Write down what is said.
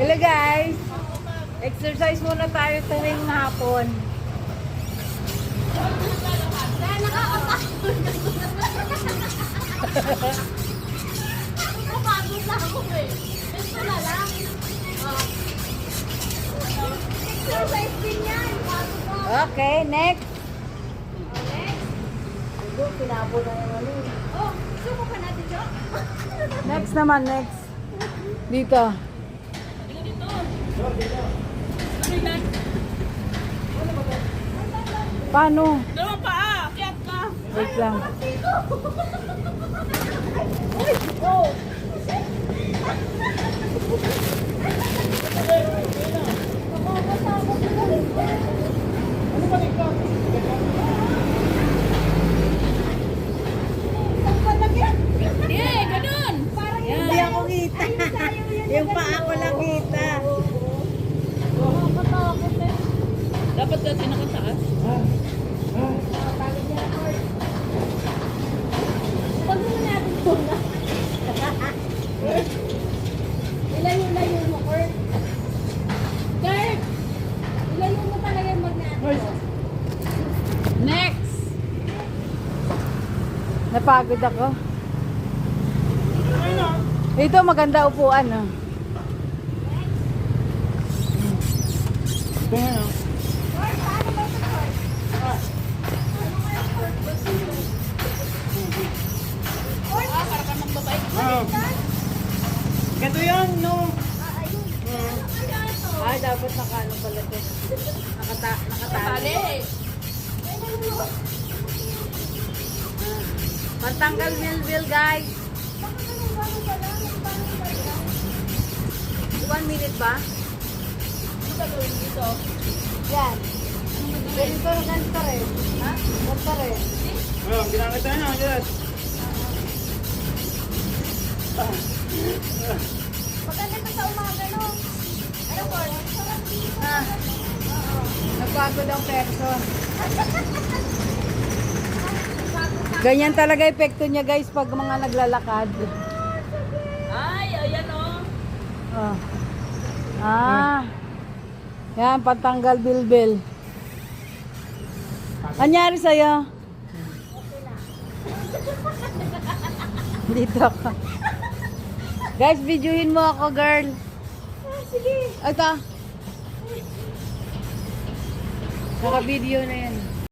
Hello guys! Exercise muna tayo tuwing hapon. Napagod na ako eh. Gusto na lang. Exercise din yan. Okay, next. Next. Ito, pinabo na yung ano. Oh, suko pa natin, Jo. Next naman, next. Dito. Paano? Dalawang paa. Kiyat ka. Wait lang. Oh. Yeah, ganun. Hindi ako kita. Yung paa ko lang kita. Dapat kasi nakataas. Pag mo natin ito na. Ilayo-layo mo, Kurt. Kurt! Ilayo mo talaga yung mag natin. Next! Napagod ako. Ito maganda upuan. Oh. Kurt, paano ba ito, Kurt? Kurt, para ka nang babae. Ganito yan, no? Ayun. Ano kaya ito? Ay, dapat nakano pala ito. Nakatali. Pantanggal milbil, guys. 1 minute ba? Yan. Ganito rin. Ha? Ganito rin. Ginamit tayo na, yes. Maganda ito sa umaga, no? Ano, Kurt? Ah. Napagod ang person. Ganyan talaga epekto niya, guys, pag mga naglalakad. Ay, ayan, oh. Oh. Ah. Yan, pantanggal bilbil. Anyari sa'yo? Dito ako. Guys, videohin mo ako, girl. Sige. Ito. Naka-video na yan.